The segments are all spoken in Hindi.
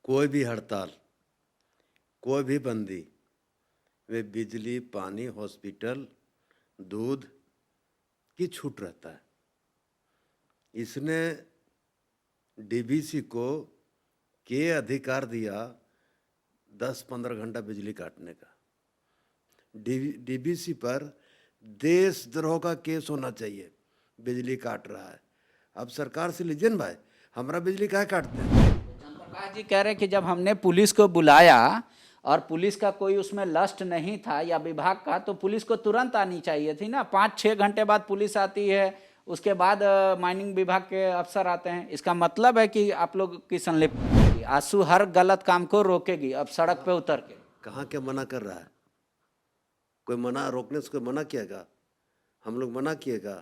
कोई भी हड़ताल, कोई भी बंदी, वे बिजली, पानी, हॉस्पिटल, दूध की छूट रहता है। इसने डीवीसी को के अधिकार दिया 10-15 घंटा बिजली काटने का। डीवीसी पर देशद्रोह का केस होना चाहिए। बिजली काट रहा है, अब सरकार से लीजिए ना भाई, हमारा बिजली काहे काटते हैं? चंद्रप्रकाश जी कह रहे कि जब हमने पुलिस को बुलाया और पुलिस का कोई उसमें लस्ट नहीं था या विभाग का, तो पुलिस को तुरंत आनी चाहिए थी ना। 5-6 घंटे बाद पुलिस आती है, उसके बाद माइनिंग विभाग के अफसर आते हैं। इसका मतलब है कि आप लोग की संलिप्त आंसू हर गलत काम को रोकेगी अब सड़क पे उतर के। कहाँ के मना कर रहा है? कोई मना रोकने से कोई मना किएगा? हम लोग मना किएगा?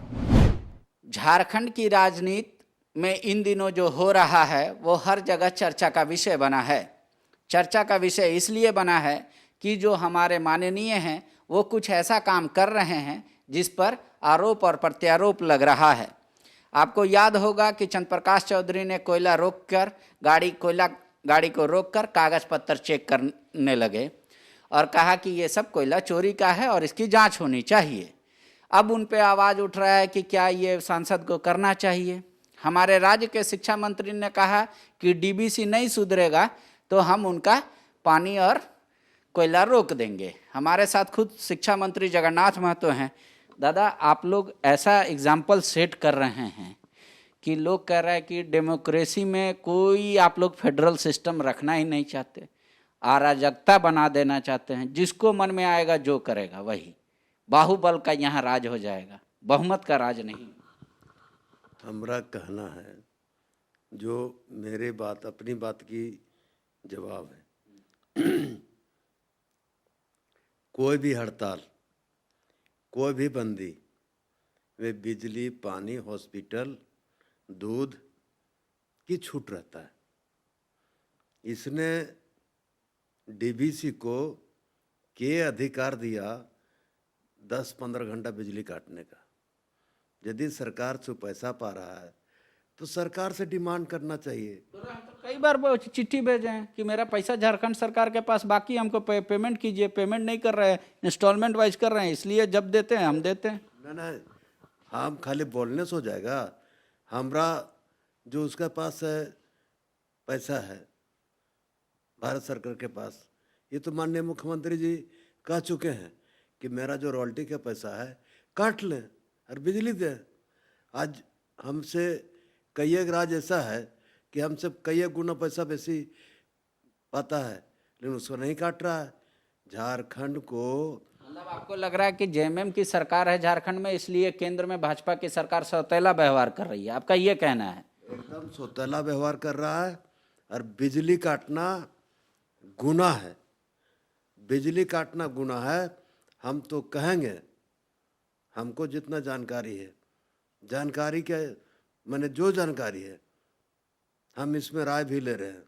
झारखंड की राजनीति में इन दिनों जो हो रहा है वो हर जगह चर्चा का विषय बना है। चर्चा का विषय इसलिए बना है कि जो हमारे माननीय हैं वो कुछ ऐसा काम कर रहे हैं जिस पर आरोप और प्रत्यारोप लग रहा है। आपको याद होगा कि चंद्रप्रकाश चौधरी ने कोयला रोककर गाड़ी को रोककर कागज पत्तर चेक करने लगे और कहा कि ये सब कोयला चोरी का है और इसकी जांच होनी चाहिए। अब उन पे आवाज़ उठ रहा है कि क्या ये सांसद को करना चाहिए। हमारे राज्य के शिक्षा मंत्री ने कहा कि डीवीसी नहीं सुधरेगा तो हम उनका पानी और कोयला रोक देंगे। हमारे साथ खुद शिक्षा मंत्री जगन्नाथ महतो हैं। दादा, आप लोग ऐसा एग्जाम्पल सेट कर रहे हैं कि लोग कह रहे हैं कि डेमोक्रेसी में कोई आप लोग फेडरल सिस्टम रखना ही नहीं चाहते, अराजकता बना देना चाहते हैं। जिसको मन में आएगा जो करेगा वही, बाहुबल का यहाँ राज हो जाएगा, बहुमत का राज नहीं। हमारा कहना है, जो मेरे बात अपनी बात की जवाब है। कोई भी हड़ताल, कोई भी बंदी, वे बिजली, पानी, हॉस्पिटल, दूध की छूट रहता है। इसने डीवीसी को के अधिकार दिया 10-15 घंटा बिजली काटने का। यदि सरकार से पैसा पा रहा है तो सरकार से डिमांड करना चाहिए। तो कई बार वो चिट्ठी भेजे हैं कि मेरा पैसा झारखंड सरकार के पास बाकी, हमको पेमेंट कीजिए। पेमेंट नहीं कर रहे हैं, इंस्टॉलमेंट वाइज कर रहे हैं, इसलिए जब देते हैं हम देते हैं। ना, हम खाली बोलने से हो जाएगा? हमारा जो उसके पास है पैसा है भारत सरकार के पास, ये तो माननीय मुख्यमंत्री जी कह चुके हैं कि मेरा जो रॉयल्टी का पैसा है काट लें और बिजली दें। आज हमसे कई एक राज्य ऐसा है कि हमसे कई एक गुना पैसा बेसी पाता है, लेकिन उसको नहीं काट रहा है। झारखंड को मतलब आपको लग रहा है कि जेएमएम की सरकार है झारखंड में, इसलिए केंद्र में भाजपा की सरकार सौतेला व्यवहार कर रही है, आपका ये कहना है? एकदम सौतेला व्यवहार कर रहा है। और बिजली काटना गुनाह है, बिजली काटना गुनाह है। हम तो कहेंगे, हमको जितना जानकारी है, जानकारी के मैंने जो जानकारी है हम इसमें राय भी ले रहे हैं।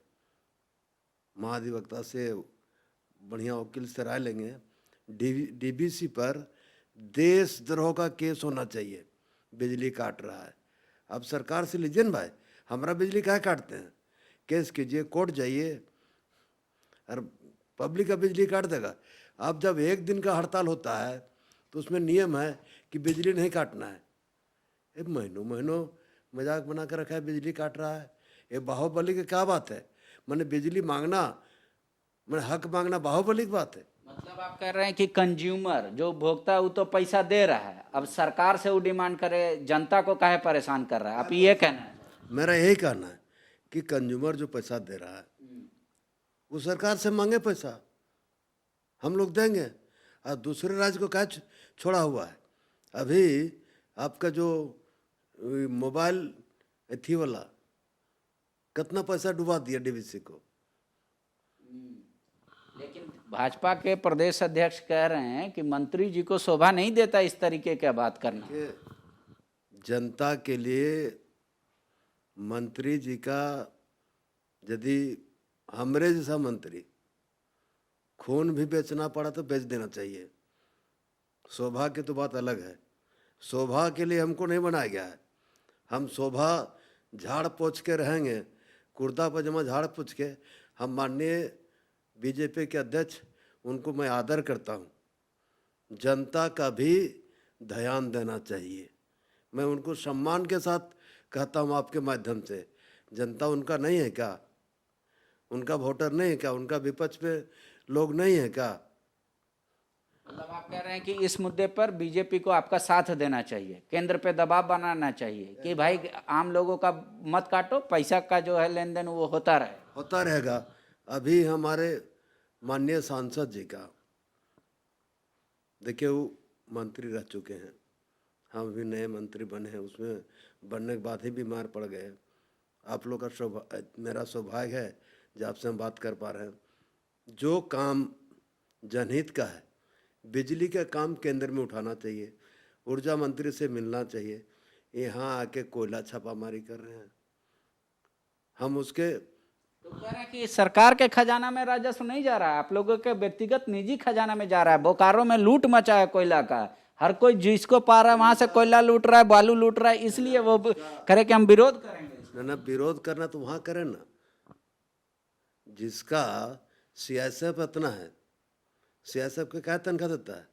महाधिवक्ता से, बढ़िया वकील से राय लेंगे। डीवीसी पर देशद्रोह का केस होना चाहिए। बिजली काट रहा है, अब सरकार से लीजिए ना भाई, हमारा बिजली काहे काटते हैं? केस कीजिए, कोर्ट जाइए और पब्लिक का बिजली काट देगा। अब जब एक दिन का हड़ताल होता है तो उसमें नियम है कि बिजली नहीं काटना है। ये महीनों महीनों मजाक बना कर रखा है, बिजली काट रहा है। ये बाहुबली की क्या बात है? मैंने बिजली मांगना, मैंने हक मांगना बाहुबली की बात है? मतलब आप कह रहे हैं कि कंज्यूमर जो उपभोक्ता है वो तो पैसा दे रहा है, अब सरकार से वो डिमांड करे, जनता को काहे परेशान कर रहा है, आप ये कहना है? मेरा यही कहना है कि कंज्यूमर जो पैसा दे रहा है वो सरकार से मांगे पैसा, हम लोग देंगे। और दूसरे राज्य को क्या छोड़ा हुआ है? अभी आपका जो मोबाइल थी वाला कितना पैसा डुबा दिया डीवीसी को। लेकिन भाजपा के प्रदेश अध्यक्ष कह रहे हैं कि मंत्री जी को शोभा नहीं देता इस तरीके की बात करना। जनता के लिए मंत्री जी का, यदि हमरे जैसा मंत्री खून भी बेचना पड़ा तो बेच देना चाहिए। शोभा की तो बात अलग है, शोभा के लिए हमको नहीं बनाया गया है। हम शोभा झाड़ पोछ के रहेंगे, कुर्ता पजामा झाड़ पोछ के हम माननीय बीजेपी के अध्यक्ष, उनको मैं आदर करता हूँ, जनता का भी ध्यान देना चाहिए। मैं उनको सम्मान के साथ कहता हूँ आपके माध्यम से, जनता उनका नहीं है क्या? उनका वोटर नहीं है क्या? उनका विपक्ष पे लोग नहीं है क्या? मतलब आप कह रहे हैं कि इस मुद्दे पर बीजेपी को आपका साथ देना चाहिए, केंद्र पे दबाव बनाना चाहिए कि भाई आम लोगों का मत काटो, पैसा का जो है लेन देन वो होता रहेगा। अभी हमारे माननीय सांसद जी का देखिए, वो मंत्री रह चुके हैं, हम भी नए मंत्री बने हैं, उसमें बनने के बाद ही बीमार पड़ गए। आप लोग का मेरा सौभाग्य है जब आपसे हम बात कर पा रहे हैं। जो काम जनहित का है, बिजली का काम केंद्र में उठाना चाहिए, ऊर्जा मंत्री से मिलना चाहिए। यहाँ आके कोयला छापामारी कर रहे हैं, हम उसके तो कह रहे हैं कि सरकार के खजाना में राजस्व नहीं जा रहा है, आप लोगों के व्यक्तिगत निजी खजाना में जा रहा है। बोकारो में लूट मचा है कोयला का, हर कोई जिसको पा रहा है वहां से कोयला लूट रहा है, बालू लूट रहा है, इसलिए वो करे कि हम विरोध करेंगे। ना विरोध करना तो वहां करें ना, जिसका सीएसएफ इतना है, सीएसएफ का क्या तनख्वाह देता है?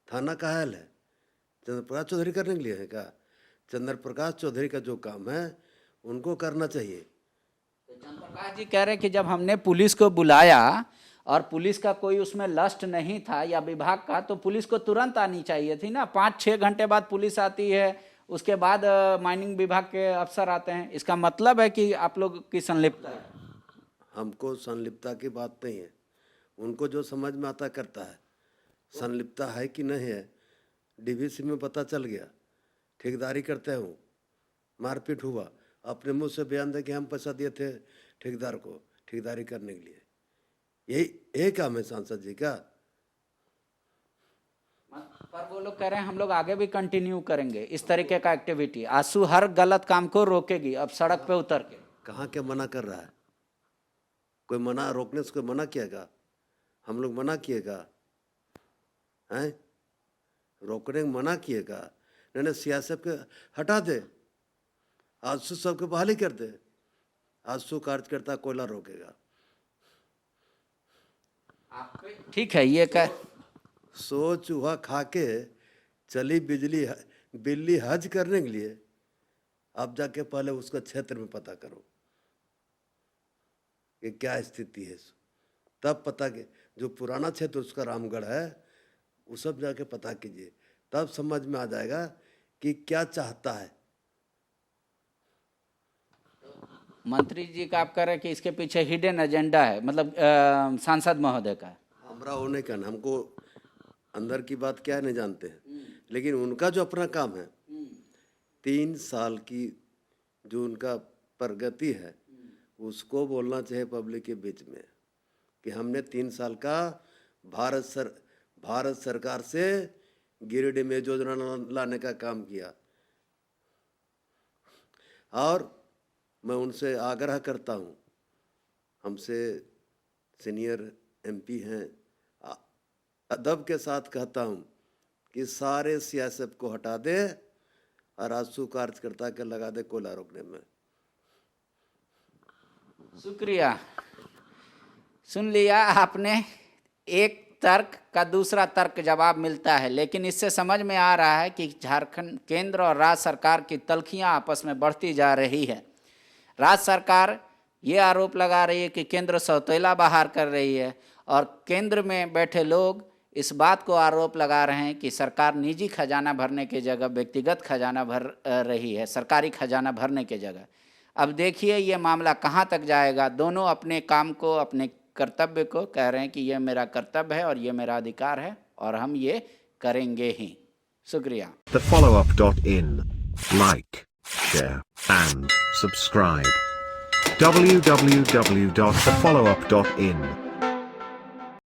थाना का हाल है चंद्र प्रकाश चौधरी करने के लिए है क्या? चंद्र प्रकाश चौधरी का जो काम है उनको करना चाहिए। चंद्र प्रकाश जी कह रहे कि जब हमने पुलिस को बुलाया और पुलिस का कोई उसमें लस्ट नहीं था या विभाग का, तो पुलिस को तुरंत आनी चाहिए थी ना। 5-6 घंटे बाद पुलिस आती है, उसके बाद माइनिंग विभाग के अफसर आते हैं। इसका मतलब है कि आप लोग की संलिप्तता है। हमको संलिप्तता की बात नहीं है, उनको जो समझ में आता करता है। संलिप्तता है कि नहीं है, डीवीसी में पता चल गया, ठेकेदारी करते हो, मारपीट हुआ, अपने मुंह से बयान दे कि हम पैसा दिए थे ठेकेदार को ठेकेदारी करने के लिए। यही काम है सांसद जी का। पर वो लोग कह रहे हैं हम लोग आगे भी कंटिन्यू करेंगे इस तरीके का एक्टिविटी। आंसू हर गलत काम को रोकेगी अब सड़क पे उतर के। कहाँ के मना कर रहा है? कोई मना रोकने से कोई मना किएगा? हम लोग मना किएगा हैं? रोकने में मना किएगा? नहीं, सियासत के हटा दे, आंसू सबके बहाली कर दे। आंसू कार्यकर्ता कोयला रोकेगा। ठीक है, ये कह सो चूहा खा के चली बिल्ली हज करने के लिए। अब जाके पहले उसका क्षेत्र में पता करो कि क्या स्थिति है, तब पता कि जो पुराना क्षेत्र उसका रामगढ़ है वो सब जाके पता कीजिए, तब समझ में आ जाएगा कि क्या चाहता है। मंत्री जी का आप कह रहे हैं कि इसके पीछे हिडन एजेंडा है, मतलब सांसद महोदय का। हमरा होने का ना, हमको अंदर की बात क्या है नहीं जानते हैं, लेकिन उनका जो अपना काम है, 3 साल की जो उनका प्रगति है उसको बोलना चाहिए पब्लिक के बीच में कि हमने 3 साल का भारत सरकार से गिरिडीह में योजना लाने का काम किया। और मैं उनसे आग्रह करता हूँ, हमसे सीनियर एमपी हैं, अदब के साथ कहता हूँ कि सारे सियासत को हटा दे और आंसू कार्यकर्ता के लगा दे कोयला रोकने में। शुक्रिया। सुन लिया आपने, एक तर्क का दूसरा तर्क जवाब मिलता है, लेकिन इससे समझ में आ रहा है कि झारखंड केंद्र और राज्य सरकार की तल्खियां आपस में बढ़ती जा रही है। राज्य सरकार ये आरोप लगा रही है कि केंद्र सौतेला बहार कर रही है, और केंद्र में बैठे लोग इस बात को आरोप लगा रहे हैं कि सरकार निजी खजाना भरने की जगह व्यक्तिगत खजाना भर रही है, सरकारी खजाना भरने की जगह। अब देखिए ये मामला कहाँ तक जाएगा। दोनों अपने काम को, अपने कर्तव्य को कह रहे हैं कि ये मेरा कर्तव्य है और ये मेरा अधिकार है और हम ये करेंगे ही। शुक्रिया। TheFollowUp.in. Like, share and subscribe. www.thefollowup.in